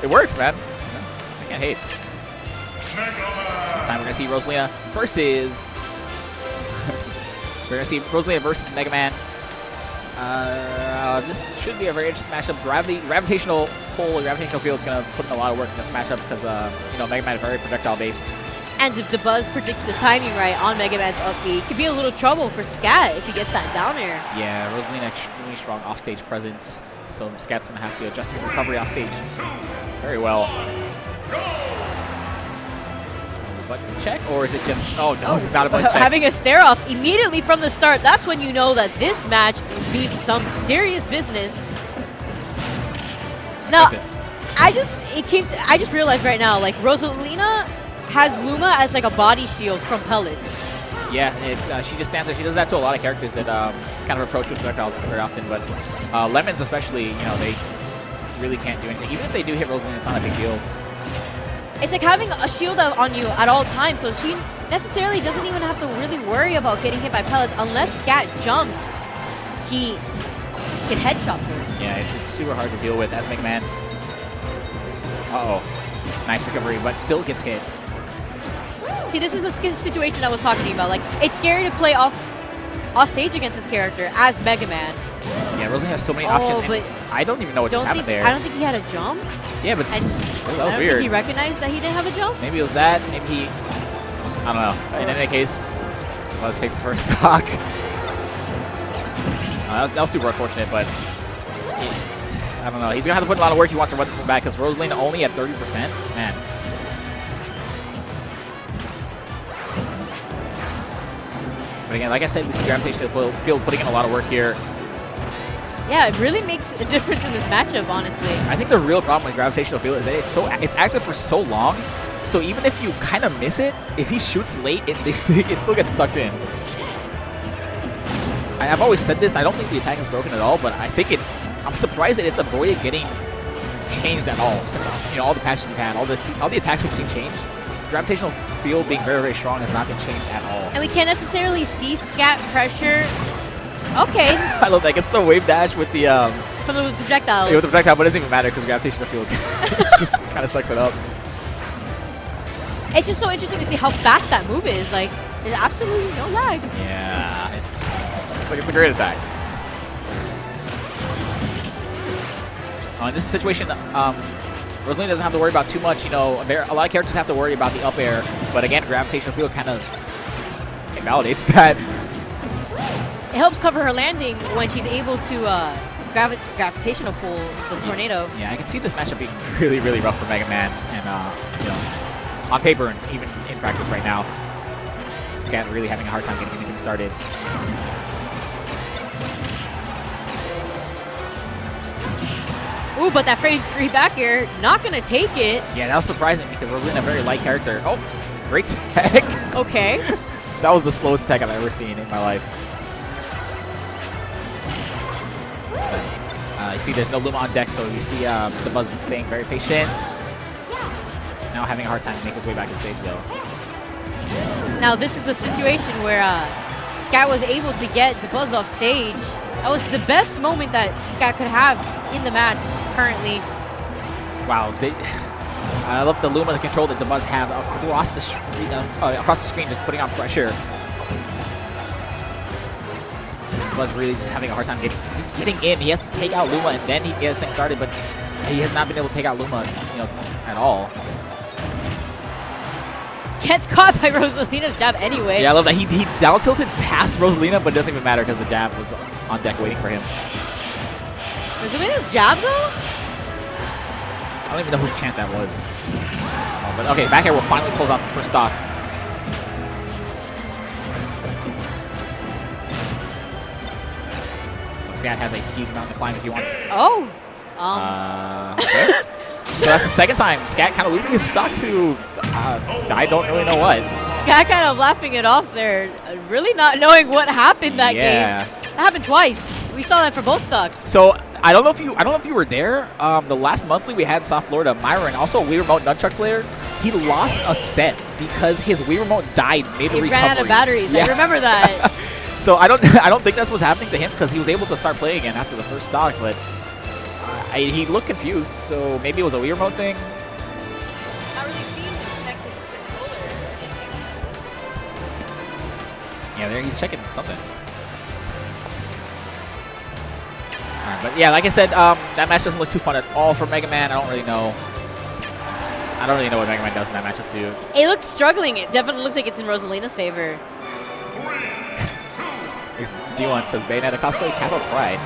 It works, man. I can't hate. This time we're gonna see Rosalina versus. We're gonna see Rosalina versus Mega Man. This should be a very interesting matchup. Gravitational pull or gravitational field is gonna put in a lot of work in this matchup because you know, Mega Man is very projectile based. And if Dabuz predicts the timing right on Mega Man's up B, it could be a little trouble for ScAtt if he gets that down air. Yeah, Rosalina extremely strong offstage presence, so ScAtt's gonna have to adjust his recovery offstage very well. Button check, or is it just? Oh no, it's not a button check. Having a stare off immediately from the start. That's when you know that this match needs some serious business. Now, I just realized right now, like Rosalina has Luma as like a body shield from pellets. Yeah, she just stands there. She does that to a lot of characters that kind of approach with projectiles very often, but Lemons especially, you know, they really can't do anything. Even if they do hit Rosalina, it's not a big deal. It's like having a shield on you at all times, so she necessarily doesn't even have to really worry about getting hit by pellets unless ScAtt jumps. He can headshot her. Yeah, it's super hard to deal with as Mega Man. Uh-oh. Nice recovery, but still gets hit. See, this is the situation I was talking to you about. Like, it's scary to play off stage against this character as Mega Man. Yeah, Rosalina has so many options. But I don't even know what just happened there. I don't think he had a jump. Yeah, but that was weird. I don't think he recognized that he didn't have a jump. Maybe it was that. Maybe he... I don't know. In any case, Buzz takes the first stock. That was super unfortunate, but... I don't know. He's going to have to put in a lot of work. He wants to run from back because Rosalina only at 30%. Man. But again, like I said, we see Gravitational Field putting in a lot of work here. Yeah, it really makes a difference in this matchup, honestly. I think the real problem with Gravitational Field is that it's active for so long, so even if you kind of miss it, if he shoots late, it still gets sucked in. I've always said this, I don't think the attack is broken at all, but I think I'm surprised that it's avoided getting changed at all, since, you know, all the patches we've had, all the attacks we've seen changed. Gravitational Field being very, very strong has not been changed at all. And we can't necessarily see ScAtt pressure. Okay. I love that. It's the wave dash with the from the projectiles. Yeah, with the projectile, but it doesn't even matter because Gravitational Field just kind of sucks it up. It's just so interesting to see how fast that move is. Like, there's absolutely no lag. Yeah, it's a great attack. In this situation, Rosalina doesn't have to worry about too much. You know, a lot of characters have to worry about the up air, but again, Gravitational Field kind of invalidates that. It helps cover her landing when she's able to gravitational pull the tornado. Yeah, I can see this matchup being really, really rough for Mega Man, and you know, on paper and even in practice right now, ScAtt really having a hard time getting anything started. Ooh, but that frame 3 back air, not gonna take it. Yeah, that was surprising because Rosalina a very light character. Oh, great tech. Okay. That was the slowest tech I've ever seen in my life. You see there's no Luma on deck, so you see Dabuz staying very patient. Now having a hard time to make his way back to stage, though. Now this is the situation where ScAtt was able to get Dabuz off stage. That was the best moment that ScAtt could have in the match currently. Wow, I love the Luma, the control that Dabuz have across the screen, just putting on pressure. Dabuz really just having a hard time getting in. He has to take out Luma and then he gets things started, but he has not been able to take out Luma, you know, at all. Gets caught by Rosalina's jab anyway. Yeah, I love that. He down tilted past Rosalina, but it doesn't even matter because the jab was on deck waiting for him. Rosalina's jab though? I don't even know whose chant that was. But okay, back air will finally close out the first stock. ScAtt has a huge amount to climb if he wants. Oh. Okay. So that's the second time ScAtt kind of losing his stock to I don't really know what. ScAtt kind of laughing it off there, really not knowing what happened that game. That happened twice. We saw that for both stocks. So I don't know if you were there. The last monthly we had in South Florida, Myron, also a Wii Remote Nunchuck player, he lost a set because his Wii Remote died mid-recovery. It ran out of batteries. Yeah. I remember that. So I don't think that's what's happening to him because he was able to start playing again after the first stock, but He looked confused, so maybe it was a Wii remote thing. Not really seeing him check his controller or anything. Yeah, there he's checking something. Alright, but yeah, like I said, that match doesn't look too fun at all for Mega Man. I don't really know what Mega Man does in that matchup too. It looks struggling. It definitely looks like it's in Rosalina's favor. D1 says Bayonetta cosplay Capital Pride.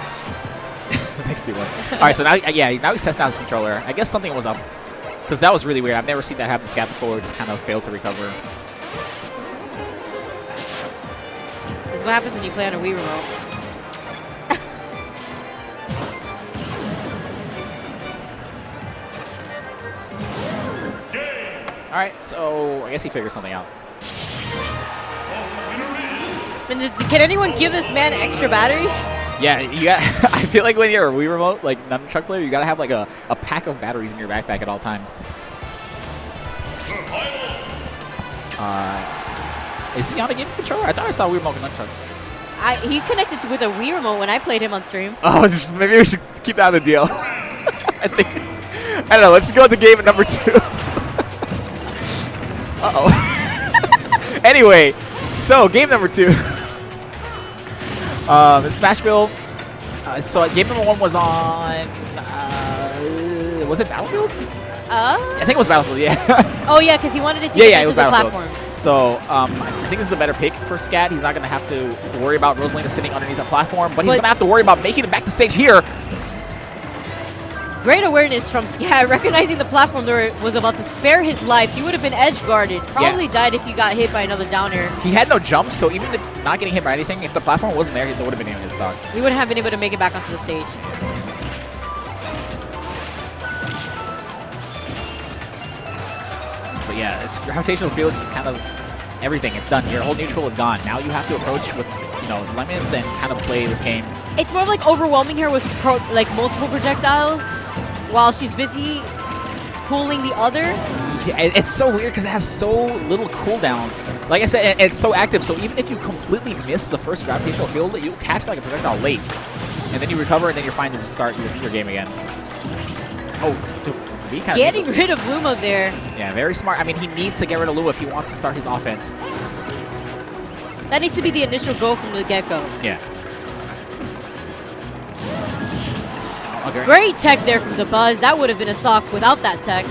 Thanks, D1. Alright, so now, yeah, now he's testing out his controller. I guess something was up. Because that was really weird. I've never seen that happen in ScAtt before. Just kind of failed to recover. This is what happens when you play on a Wii remote. Alright, so I guess he figured something out. Can anyone give this man extra batteries? Yeah, you got. I feel like when you're a Wii remote, like nunchuck player, you gotta have like a pack of batteries in your backpack at all times. Is he on a game controller? I thought I saw a Wii remote with nunchuck. He connected with a Wii remote when I played him on stream. Oh, maybe we should keep that on the deal. I don't know. Let's just go with the game at number 2. Uh-oh. Anyway, so game number 2. The Smash build. So game number 1 was on. Was it Battlefield? I think it was Battlefield. Yeah. Oh yeah, because he wanted it to yeah, get it into was the Battlefield. platforms. So I think this is a better pick for ScAtt. He's not going to have to worry about Rosalina sitting underneath the platform, but he's going to have to worry about making it back to stage here. Great awareness from ScAtt, recognizing the platform there was about to spare his life. He would have been edge guarded. Probably died if he got hit by another down air. He had no jump, so even if not getting hit by anything, if the platform wasn't there, he would have been in his stock. We wouldn't have been able to make it back onto the stage. But yeah, it's gravitational field is kind of everything. It's done. Your whole neutral is gone. Now you have to approach with, lemons and kind of play this game. It's more of like overwhelming her with multiple projectiles while she's busy cooling the others. Yeah, it's so weird because it has so little cooldown. Like I said, it's so active, so even if you completely miss the first gravitational field, you'll catch like a projectile late. And then you recover, and then you're fine to just start your game again. Oh, getting rid of Luma there. Yeah, very smart. I mean, he needs to get rid of Luma if he wants to start his offense. That needs to be the initial goal from the get-go. Yeah. Okay. Great tech there from Dabuz. That would have been a stock without that tech.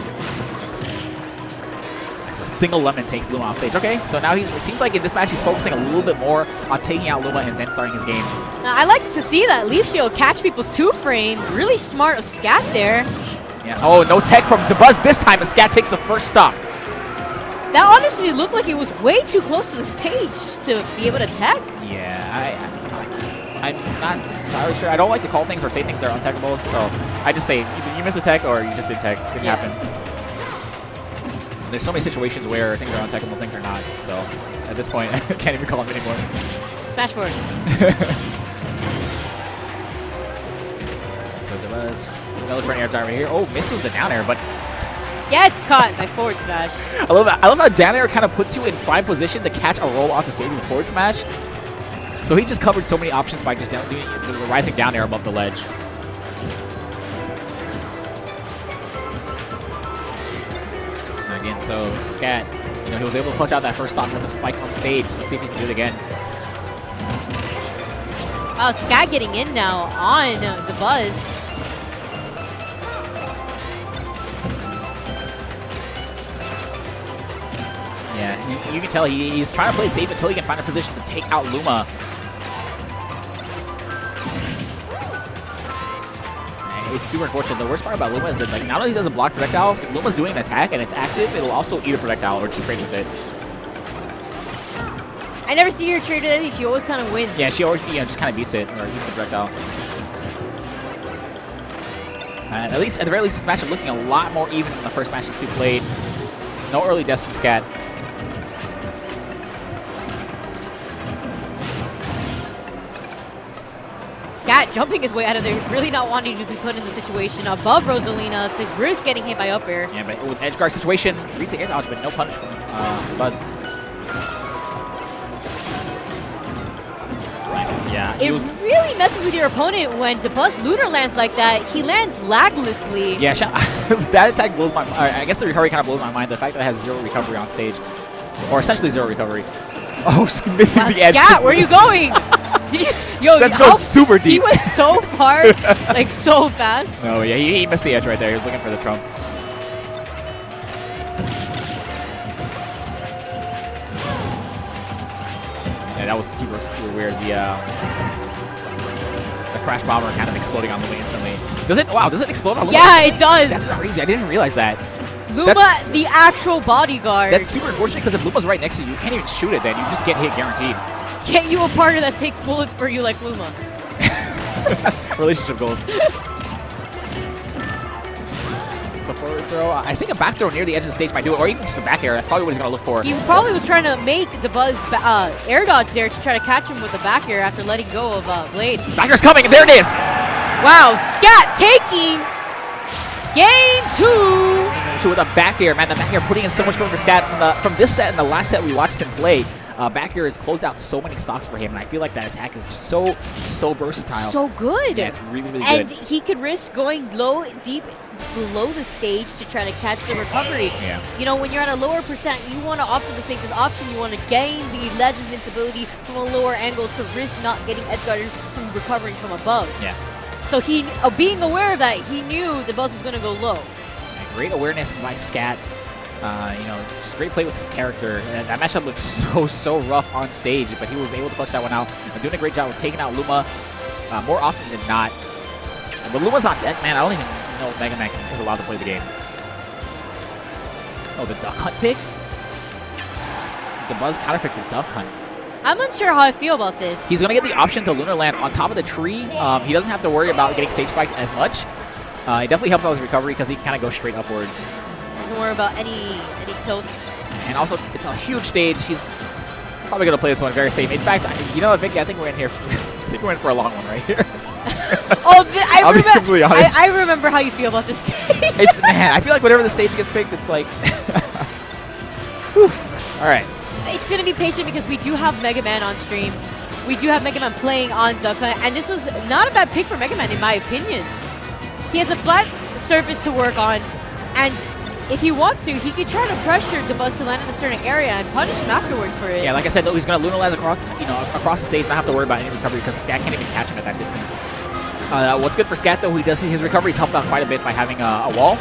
A single lemon takes Luma off stage. Okay, so now it seems like in this match he's focusing a little bit more on taking out Luma and then starting his game. Now, I like to see that Leaf Shield catch people's 2-frame. Really smart of ScAtt there. Yeah. Oh, no tech from Dabuz this time, but ScAtt takes the first stock. That honestly looked like it was way too close to the stage to be able to tech. Yeah, I'm not entirely sure. I don't like to call things or say things that are untechable, so I just say either you miss a tech or you just did tech. Didn't happen. There's so many situations where things are untechable, things are not. So at this point, I can't even call them anymore. Smash forward. So Dabuz, another for an air driver here. Oh, misses the down air, but yeah, it's caught by forward smash. I love how down air kind of puts you in prime position to catch a roll off the stage with forward smash. So he just covered so many options by just doing the rising down air above the ledge. And again, so ScAtt, he was able to clutch out that first stock with a spike from stage. Let's see if he can do it again. Oh, ScAtt getting in now on Dabuz. Yeah, you can tell he's trying to play it safe until he can find a position to take out Luma. It's super unfortunate. The worst part about Luma is that not only does it block projectiles, if Luma's doing an attack and it's active, it'll also eat a projectile or just trade it. I never see her trade it. She always kind of wins. Yeah, she always just kind of beats it or eats the projectile. And at the very least, this match is looking a lot more even than the first match these two played. No early deaths from ScAtt. ScAtt jumping his way out of there, really not wanting to be put in the situation above Rosalina to risk getting hit by up air. Yeah, but with edge guard situation, reads the air dodge, but no punish from Buzz. Nice. Yeah, it really messes with your opponent when Dabuz lunar lands like that. He lands laglessly. Yeah, that attack blows my mind. I guess the recovery kind of blows my mind. The fact that it has 0 recovery on stage. Or essentially 0 recovery. Oh, missing the edge. ScAtt, where are you going? Did you? Yo, that's going super deep. He went so far, like so fast. No, yeah, he missed the edge right there. He was looking for the trump. Yeah, that was super, super weird. The crash bomber kind of exploding on Luma instantly. Does it? Wow, does it explode on Luma? Yeah, it does. That's crazy. I didn't realize that. Luma, the actual bodyguard. That's super unfortunate because if Luma's right next to you, you can't even shoot it then. You just get hit guaranteed. Get you a partner that takes bullets for you like Luma. Relationship goals. So forward throw. I think a back throw near the edge of the stage might do it, or even just the back air. That's probably what he's going to look for. He probably was trying to make Dabuz air dodge there to try to catch him with the back air after letting go of Blade. Back air's coming, and there it is! Wow, ScAtt taking game 2! So with a back air, man, the back air putting in so much room for ScAtt. From this set and the last set we watched him play, back air has closed out so many stocks for him, and I feel like that attack is just so versatile. So good. Yeah, it's really, really good. And good. he could risk going low, deep below the stage to try to catch the recovery. Yeah. You know, when you're at a lower percent, you want to opt for the safest option. You want to gain the ledge invincibility from a lower angle to risk not getting edgeguarded from recovering from above. Yeah. So he, being aware of that, he knew the boss was going to go low. Great awareness by ScAtt. You know, just great play with his character. And that matchup looked so rough on stage, but he was able to clutch that one out. And doing a great job of taking out Luma more often than not. But Luma's on deck, man. I don't even know if Mega Man is allowed to play the game. Oh, the duck hunt pick? Dabuz counterpicked the duck hunt. I'm unsure how I feel about this. He's going to get the option to lunar land on top of the tree. He doesn't have to worry about getting stage spiked as much. It definitely helps out his recovery because he can kind of go straight upwards. Doesn't worry about any tilts. And also, it's a huge stage. He's probably going to play this one very safe. In fact, you know what, Vicky? I think we're in here. I think we're in for a long one right here. Oh, I remember how you feel about this stage. It's, man, I feel like whenever the stage gets picked, it's like... Whew. All right. It's going to be patient because we do have Mega Man on stream. We do have Mega Man playing on Duck Hunt, and this was not a bad pick for Mega Man, in my opinion. He has a flat surface to work on, and if he wants to, he could try to pressure Dabuz to land in a certain area and punish him afterwards for it. Yeah, like I said, though, he's going to lunar land across the stage, not have to worry about any recovery because ScAtt can't even catch him at that distance. What's good for ScAtt, though, his recovery's helped out quite a bit by having a wall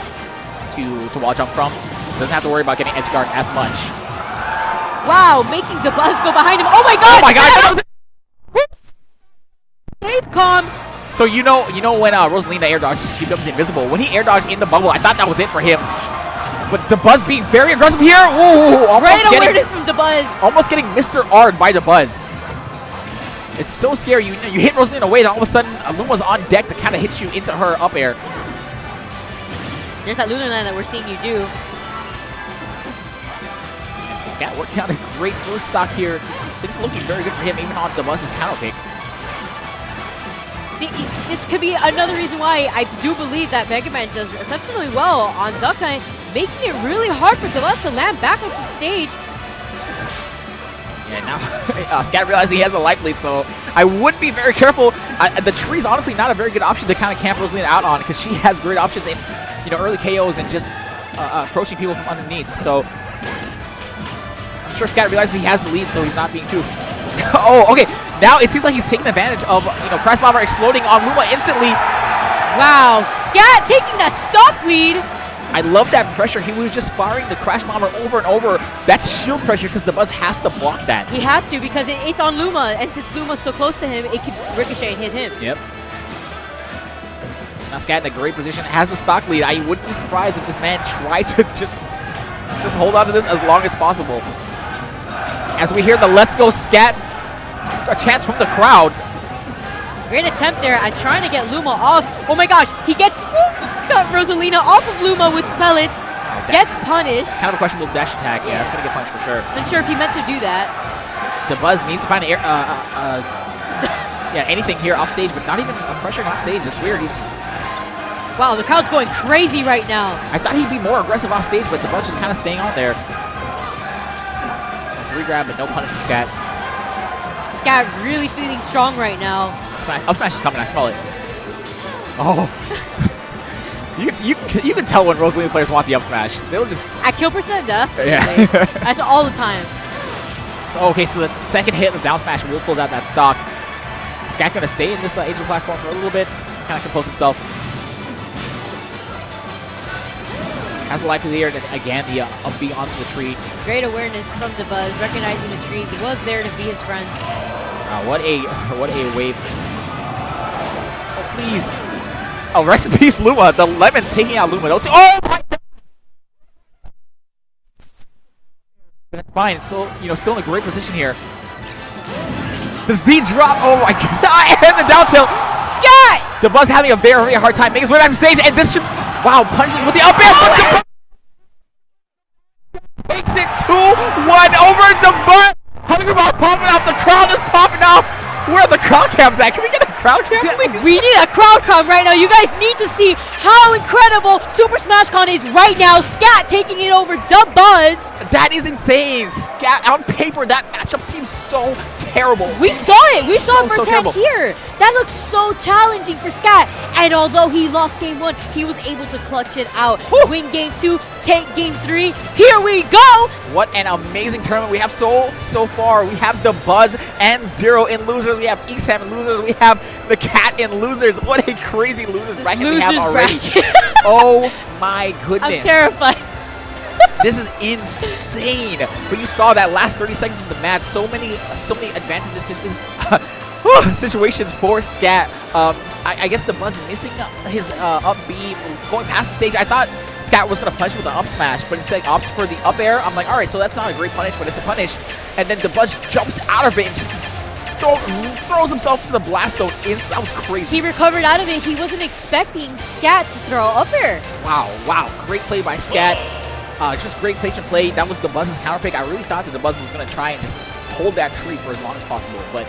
to wall jump from. Doesn't have to worry about getting edge guard as much. Wow, making Dabuz go behind him. Oh my god! Oh my god! Safe calm. So you know when Rosalina air dodged, she becomes invisible. When he air dodged in the bubble, I thought that was it for him. But Dabuz being very aggressive here. Ooh, great awareness from Dabuz. Almost getting Mr. R'd by Dabuz. It's so scary. You hit Rosalina away, and all of a sudden Luma's on deck to kind of hit you into her up air. There's that lunar land that we're seeing you do. ScAtt working out a great first stock here. It's looking very good for him, even on Dabuz's counter pick. See, this could be another reason why I do believe that Mega Man does exceptionally well on Duck Hunt, making it really hard for Dabuz to land back onto the stage. Yeah, now ScAtt realized he has a life lead, so I would be very careful. The tree's honestly not a very good option to kind of camp Rosalina out on because she has great options in early KOs and just approaching people from underneath. So I'm sure ScAtt realizes he has the lead, so he's not being too... Oh, okay. Now it seems like he's taking advantage of Crash Bomber exploding on Luma instantly. Wow, ScAtt taking that stock lead. I love that pressure. He was just firing the Crash Bomber over and over. That's shield pressure because Dabuz has to block that. He has to because it's on Luma, and since Luma's so close to him, it could ricochet and hit him. Yep. Now ScAtt in a great position, has the stock lead. I wouldn't be surprised if this man tried to just hold on to this as long as possible. As we hear the "Let's Go ScAtt" a chance from the crowd. Great attempt there at trying to get Luma off. Oh my gosh, he gets Rosalina off of Luma with pellets. Gets punished. Kind of a questionable dash attack. Yeah, that's going to get punished for sure. Not sure if he meant to do that. Dabuz needs to find anything here off stage, but not even pressuring off stage. It's weird. Wow, the crowd's going crazy right now. I thought he'd be more aggressive off stage, but Dabuz just kind of staying on there. That's a regrab, but no punish from ScAtt. ScAtt really feeling strong right now. Up smash is coming. I smell it. Oh. you can tell when Rosalina players want the up smash. They'll just... At kill percent, definitely. Yeah. That's all the time. So, okay, so that second hit with down smash will pull out that stock. ScAtt gonna stay in this Angel platform for a little bit. Kind of compose himself. Has a life here, and again, the upbeat onto the tree. Great awareness from Dabuz, recognizing the tree. He was there to be his friend. Wow, what a wave. Oh, please. Oh, rest in peace, Luma. The Lemon's taking out Luma. Oh, my God. That's fine. It's still, still in a great position here. The Z drop. Oh, my God. And the down tilt. ScAtt! Dabuz having a very, very hard time making his way back to stage, and this should... Wow, punches with the up air. Takes it 2-1 over Dabuz. Hungrybox popping off. The crowd is popping off. Where are the crowd cams at? Can we get a crowd cam, please? We need a crowd cam right now. You guys need to see how incredible Super Smash Con is right now. ScAtt taking it over Dabuz. That is insane. ScAtt, on paper, that matchup seems so terrible. We saw it. We saw it firsthand here. That looks so challenging for ScAtt. And although he lost game 1, he was able to clutch it out. Woo. Win game 2, take game 3. Here we go. What an amazing tournament we have so far. We have Dabuz and Zero in losers. We have Exam in losers. We have the Cat in losers. What a crazy losers bracket we have already. Oh my goodness. I'm terrified. This is insane. But you saw that last 30 seconds of the match. So many advantages to this situations for ScAtt. I guess Dabuz missing his up B, going past the stage. I thought ScAtt was going to punish with the up smash, but instead opts for the up air. I'm like, all right, so that's not a great punish, but it's a punish. And then Dabuz jumps out of it and just throws himself to the blast zone. That was crazy. He recovered out of it. He wasn't expecting ScAtt to throw up air. Wow. Great play by ScAtt. Just great patient play. That was Dabuz's counter pick. I really thought that Dabuz was going to try and just hold that tree for as long as possible, but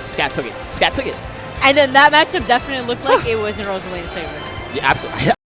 ScAtt took it. ScAtt took it. And then that matchup definitely looked like it was in Rosalina's favor. Yeah, absolutely.